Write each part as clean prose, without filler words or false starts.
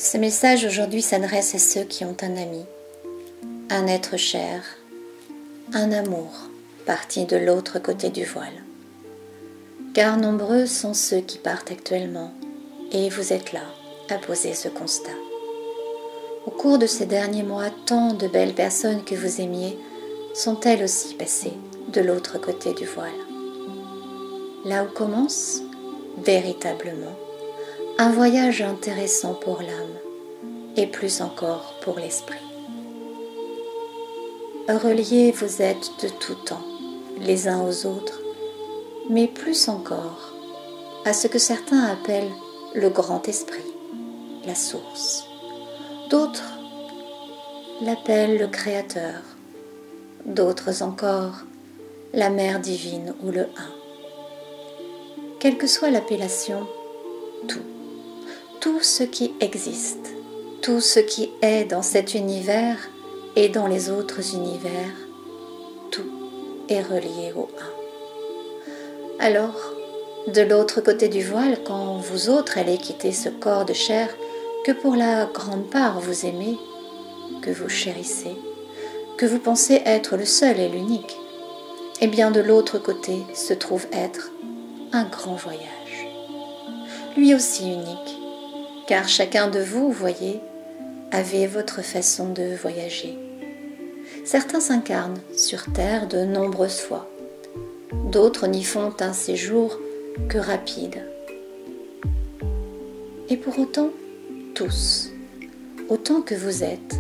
Ce message aujourd'hui s'adresse à ceux qui ont un ami, un être cher, un amour parti de l'autre côté du voile. Car nombreux sont ceux qui partent actuellement, et vous êtes là à poser ce constat. Au cours de ces derniers mois, tant de belles personnes que vous aimiez sont elles aussi passées de l'autre côté du voile. Là où commence, véritablement, un voyage intéressant pour l'âme et plus encore pour l'esprit. Reliés vous êtes de tout temps, les uns aux autres, mais plus encore à ce que certains appellent le grand esprit, la source. D'autres l'appellent le créateur, d'autres encore la mère divine ou le un. Quelle que soit l'appellation, tout ce qui existe, tout ce qui est dans cet univers et dans les autres univers, tout est relié au un. Alors, de l'autre côté du voile, quand vous autres allez quitter ce corps de chair que pour la grande part vous aimez, que vous chérissez, que vous pensez être le seul et l'unique, eh bien de l'autre côté se trouve être un grand voyage. Lui aussi unique, car chacun de vous, voyez, avez votre façon de voyager. Certains s'incarnent sur terre de nombreuses fois, d'autres n'y font un séjour que rapide. Et pour autant, tous, autant que vous êtes,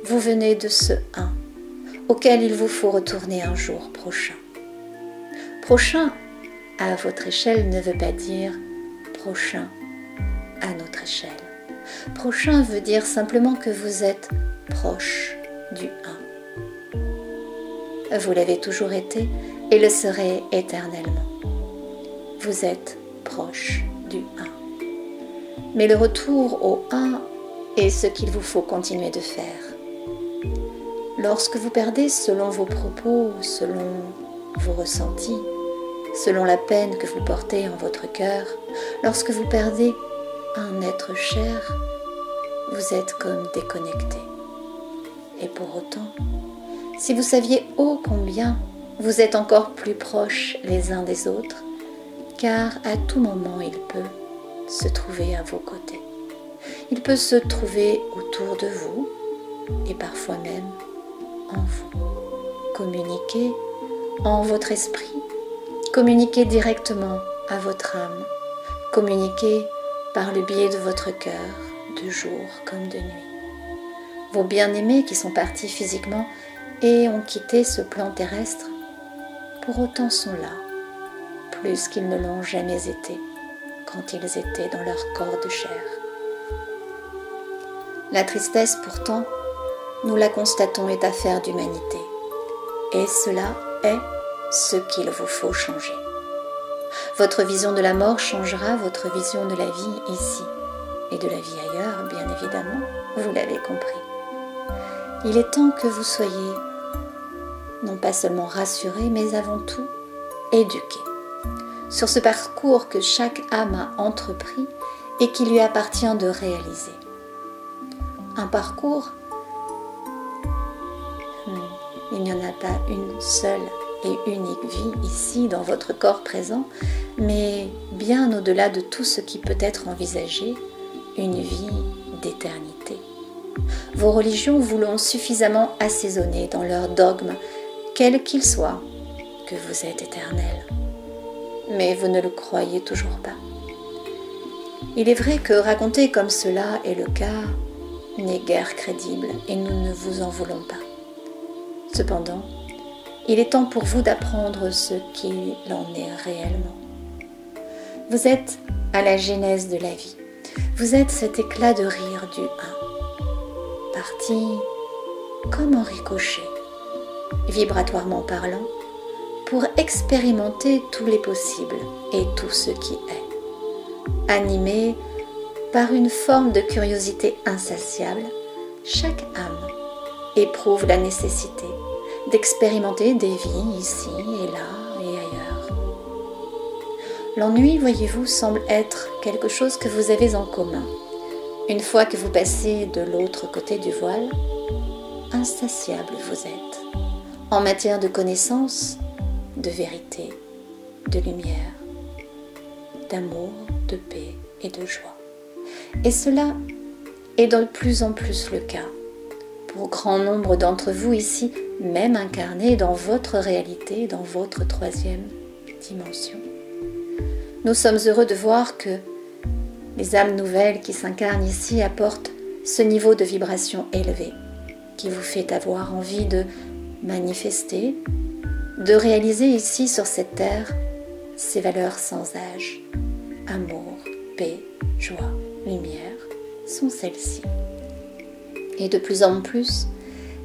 vous venez de ce un auquel il vous faut retourner un jour prochain. Prochain, à votre échelle, ne veut pas dire prochain à notre échelle. Prochain veut dire simplement que vous êtes proche du un. Vous l'avez toujours été et le serez éternellement. Vous êtes proche du un. Mais le retour au un est ce qu'il vous faut continuer de faire. Lorsque vous perdez selon vos propos, selon vos ressentis, selon la peine que vous portez en votre cœur, lorsque vous perdez un être cher, vous êtes comme déconnecté. Et pour autant, si vous saviez ô combien vous êtes encore plus proches les uns des autres, car à tout moment il peut se trouver à vos côtés. Il peut se trouver autour de vous et parfois même en vous. Communiquer en votre esprit, communiquer directement à votre âme, communiquer par le biais de votre cœur, de jour comme de nuit. Vos bien-aimés qui sont partis physiquement et ont quitté ce plan terrestre, pour autant sont là, plus qu'ils ne l'ont jamais été quand ils étaient dans leur corps de chair. La tristesse pourtant, nous la constatons, est affaire d'humanité, et cela est ce qu'il vous faut changer. Votre vision de la mort changera votre vision de la vie ici, et de la vie ailleurs, bien évidemment, vous l'avez compris. Il est temps que vous soyez, non pas seulement rassurés, mais avant tout, éduqués sur ce parcours que chaque âme a entrepris et qui lui appartient de réaliser. Un parcours, il n'y en a pas une seule et unique vie ici dans votre corps présent, mais bien au-delà de tout ce qui peut être envisagé, une vie d'éternité. Vos religions vous l'ont suffisamment assaisonné dans leurs dogmes, quels qu'ils soient, que vous êtes éternel. Mais vous ne le croyez toujours pas. Il est vrai que raconter comme cela est le cas n'est guère crédible et nous ne vous en voulons pas. Cependant, il est temps pour vous d'apprendre ce qu'il en est réellement. Vous êtes à la genèse de la vie. Vous êtes cet éclat de rire du un, parti comme en ricochet, vibratoirement parlant, pour expérimenter tous les possibles et tout ce qui est. Animé par une forme de curiosité insatiable, chaque âme éprouve la nécessité d'expérimenter des vies ici et là et ailleurs. L'ennui, voyez-vous, semble être quelque chose que vous avez en commun, Une fois que vous passez de l'autre côté du voile, insatiable vous êtes, en matière de connaissance, de vérité, de lumière, d'amour, de paix et de joie. Et cela est de plus en plus le cas pour grand nombre d'entre vous ici, même incarnés dans votre réalité, dans votre troisième dimension. Nous sommes heureux de voir que les âmes nouvelles qui s'incarnent ici apportent ce niveau de vibration élevé qui vous fait avoir envie de manifester, de réaliser ici sur cette terre ces valeurs sans âge. Amour, paix, joie, lumière sont celles-ci. Et de plus en plus,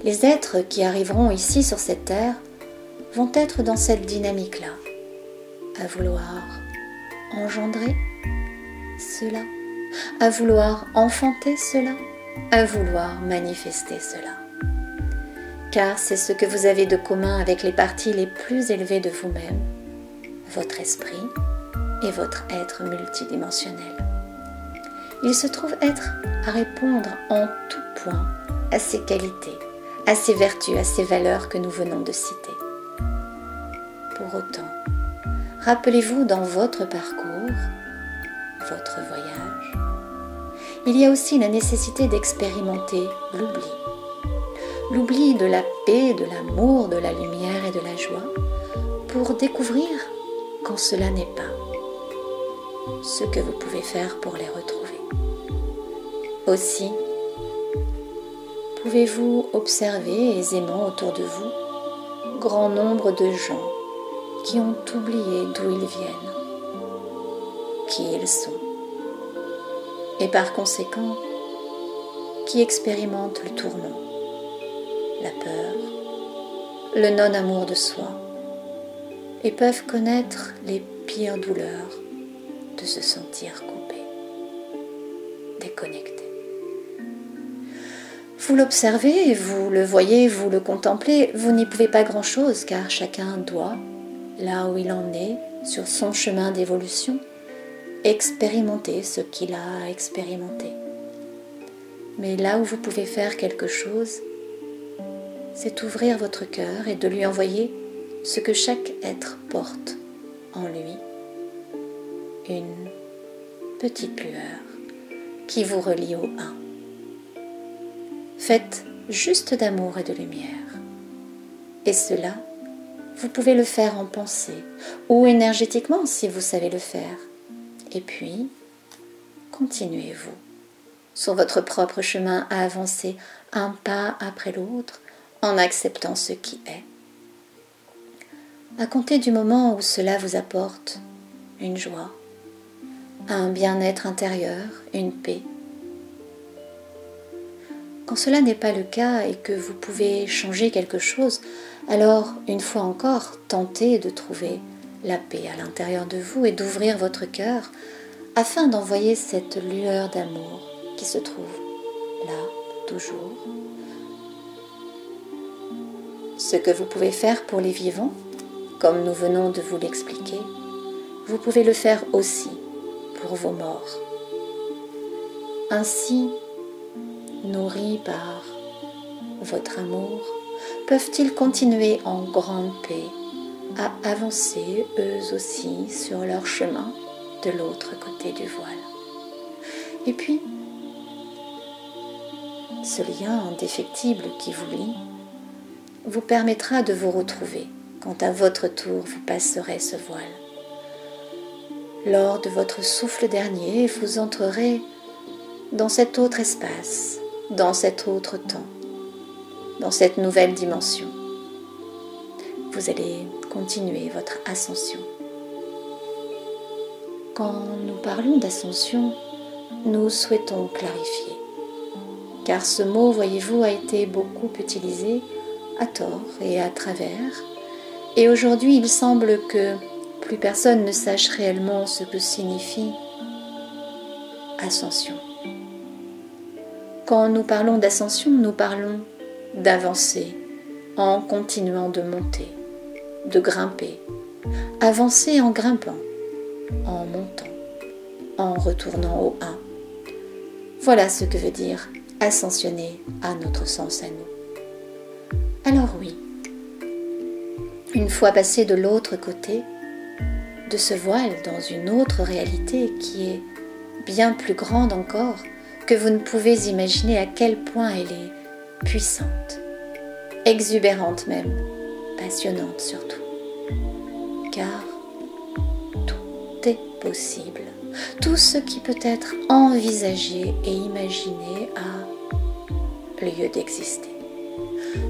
les êtres qui arriveront ici sur cette terre vont être dans cette dynamique-là, à vouloir engendrer cela, à vouloir enfanter cela, à vouloir manifester cela. Car c'est ce que vous avez de commun avec les parties les plus élevées de vous-même, votre esprit et votre être multidimensionnel. Il se trouve être à répondre en tout point à ces qualités, à ces vertus, à ces valeurs que nous venons de citer. Pour autant, rappelez-vous dans votre parcours, votre voyage, il y a aussi la nécessité d'expérimenter l'oubli. L'oubli de la paix, de l'amour, de la lumière et de la joie, pour découvrir quand cela n'est pas, ce que vous pouvez faire pour les retrouver. Aussi, pouvez-vous observer aisément autour de vous grand nombre de gens qui ont oublié d'où ils viennent, qui ils sont, et par conséquent, qui expérimentent le tourment, la peur, le non-amour de soi, et peuvent connaître les pires douleurs de se sentir coupé, déconnecté. Vous l'observez, vous le voyez, vous le contemplez, vous n'y pouvez pas grand-chose car chacun doit, là où il en est, sur son chemin d'évolution, expérimenter ce qu'il a à expérimenter. Mais là où vous pouvez faire quelque chose, c'est ouvrir votre cœur et de lui envoyer ce que chaque être porte en lui, une petite lueur qui vous relie au un. Faites juste d'amour et de lumière. Et cela, vous pouvez le faire en pensée ou énergétiquement si vous savez le faire. Et puis, continuez-vous sur votre propre chemin à avancer un pas après l'autre en acceptant ce qui est. À compter du moment où cela vous apporte une joie, un bien-être intérieur, une paix. Quand cela n'est pas le cas et que vous pouvez changer quelque chose, alors, une fois encore, tentez de trouver la paix à l'intérieur de vous et d'ouvrir votre cœur afin d'envoyer cette lueur d'amour qui se trouve là, toujours. Ce que vous pouvez faire pour les vivants, comme nous venons de vous l'expliquer, vous pouvez le faire aussi pour vos morts. Ainsi, nourris par votre amour, peuvent-ils continuer en grande paix à avancer eux aussi sur leur chemin de l'autre côté du voile. Et puis, ce lien indéfectible qui vous lie vous permettra de vous retrouver quand à votre tour vous passerez ce voile. Lors de votre souffle dernier, vous entrerez dans cet autre espace, dans cet autre temps, dans cette nouvelle dimension. Vous allez continuer votre ascension. Quand nous parlons d'ascension, nous souhaitons clarifier, car ce mot, voyez-vous, a été beaucoup utilisé à tort et à travers, et aujourd'hui il semble que plus personne ne sache réellement ce que signifie ascension. Quand nous parlons d'ascension, nous parlons d'avancer en continuant de monter, de grimper, avancer en grimpant, en montant, en retournant au 1. Voilà ce que veut dire ascensionner à notre sens à nous. Alors oui, une fois passé de l'autre côté de ce voile dans une autre réalité qui est bien plus grande encore, que vous ne pouvez imaginer à quel point elle est puissante, exubérante même, passionnante surtout. Car tout est possible. Tout ce qui peut être envisagé et imaginé a lieu d'exister.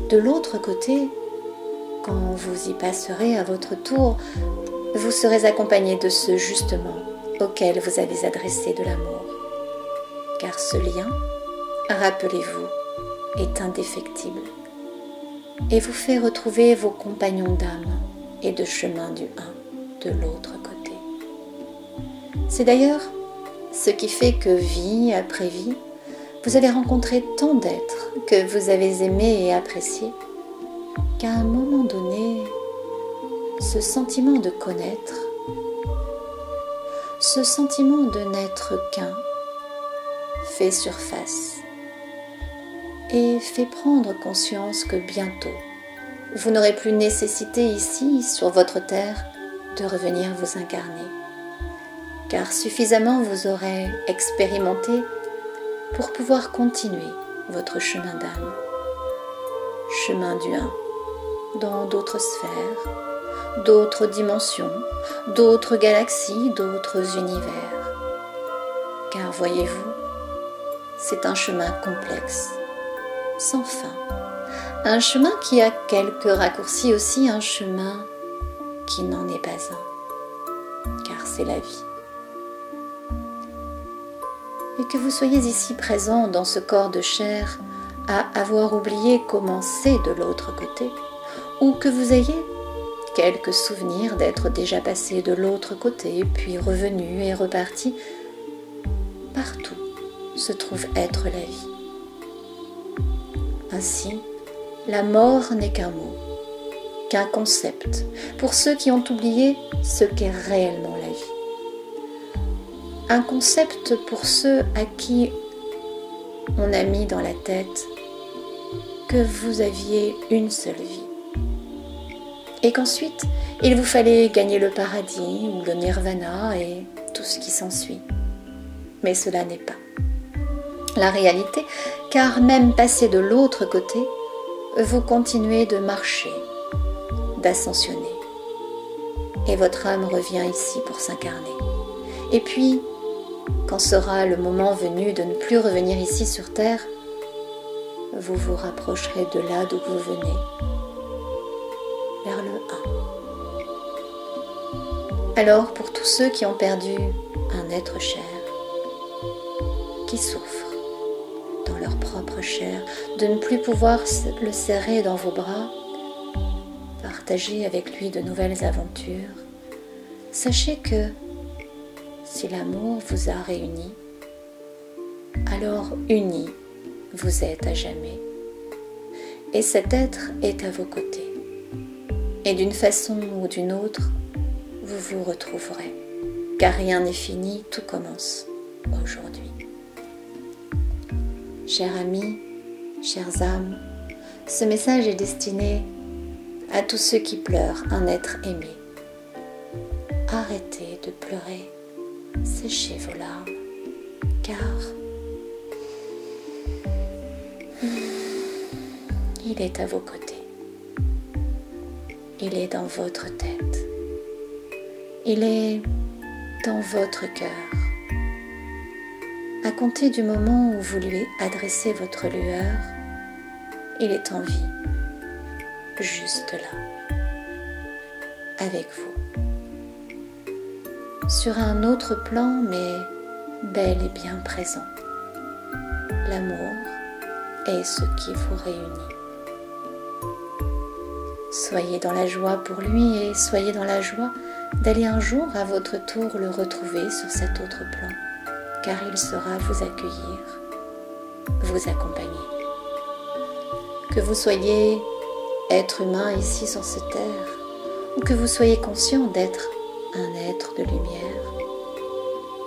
De l'autre côté, quand vous y passerez à votre tour, vous serez accompagné de ceux justement auquel vous avez adressé de l'amour. Car ce lien, rappelez-vous, est indéfectible et vous fait retrouver vos compagnons d'âme et de chemin du un de l'autre côté. C'est d'ailleurs ce qui fait que vie après vie, vous allez rencontrer tant d'êtres que vous avez aimés et appréciés, qu'à un moment donné, ce sentiment de connaître, ce sentiment de n'être qu'un, fait surface et fait prendre conscience que bientôt, vous n'aurez plus nécessité ici, sur votre terre, de revenir vous incarner, car suffisamment vous aurez expérimenté pour pouvoir continuer votre chemin d'âme, chemin du un, dans d'autres sphères, d'autres dimensions, d'autres galaxies, d'autres univers. Car voyez-vous, c'est un chemin complexe, sans fin. Un chemin qui a quelques raccourcis aussi, un chemin qui n'en est pas un, car c'est la vie. Et que vous soyez ici présent dans ce corps de chair à avoir oublié comment c'est de l'autre côté, ou que vous ayez quelques souvenirs d'être déjà passé de l'autre côté, puis revenu et reparti, partout se trouve être la vie. Ainsi, la mort n'est qu'un mot, qu'un concept, pour ceux qui ont oublié ce qu'est réellement la vie. Un concept pour ceux à qui on a mis dans la tête que vous aviez une seule vie, et qu'ensuite il vous fallait gagner le paradis ou le nirvana et tout ce qui s'ensuit. Mais cela n'est pas la réalité, car même passé de l'autre côté, vous continuez de marcher, d'ascensionner, et votre âme revient ici pour s'incarner. Et puis, quand sera le moment venu de ne plus revenir ici sur terre, vous vous rapprocherez de là d'où vous venez, vers le un. Alors, pour tous ceux qui ont perdu un être cher, qui souffrent dans leur propre chair, de ne plus pouvoir le serrer dans vos bras, partager avec lui de nouvelles aventures, sachez que si l'amour vous a réunis, alors unis vous êtes à jamais. Et cet être est à vos côtés. Et d'une façon ou d'une autre, vous vous retrouverez. Car rien n'est fini, tout commence aujourd'hui. Chers amis, chères âmes, ce message est destiné à tous ceux qui pleurent un être aimé. Arrêtez de pleurer, séchez vos larmes, car il est à vos côtés. Il est dans votre tête. Il est dans votre cœur. À compter du moment où vous lui adressez votre lueur, il est en vie, juste là, avec vous. Sur un autre plan, mais bel et bien présent. L'amour est ce qui vous réunit. Soyez dans la joie pour lui et soyez dans la joie d'aller un jour à votre tour le retrouver sur cet autre plan, car il saura vous accueillir, vous accompagner. Que vous soyez être humain ici sur cette terre, ou que vous soyez conscient d'être un être de lumière,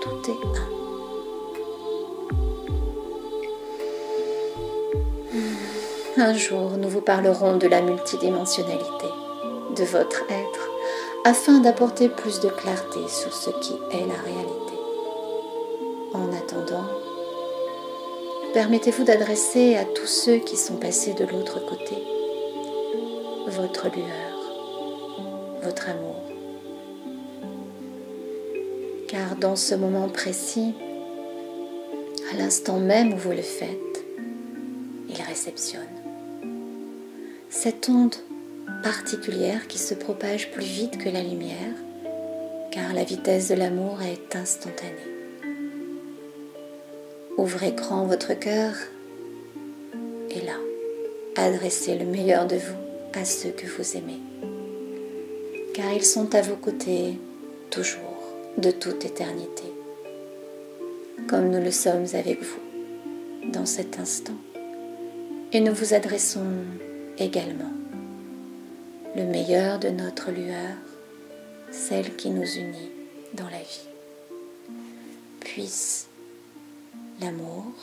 tout est un. Un jour, nous vous parlerons de la multidimensionnalité de votre être afin d'apporter plus de clarté sur ce qui est la réalité. En attendant, permettez-vous d'adresser à tous ceux qui sont passés de l'autre côté votre lueur, votre amour. Car dans ce moment précis, à l'instant même où vous le faites, il réceptionne cette onde particulière qui se propage plus vite que la lumière, car la vitesse de l'amour est instantanée. Ouvrez grand votre cœur et là, adressez le meilleur de vous à ceux que vous aimez, car ils sont à vos côtés toujours, de toute éternité, comme nous le sommes avec vous dans cet instant. Et nous vous adressons également le meilleur de notre lueur, celle qui nous unit dans la vie. Puisse l'amour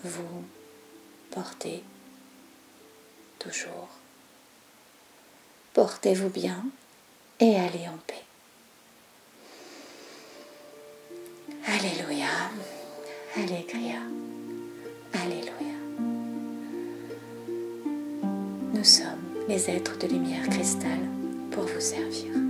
vous porter toujours. Portez-vous bien et allez en paix. Alléluia, Alléluia, Alléluia. Nous sommes les êtres de lumière cristal pour vous servir.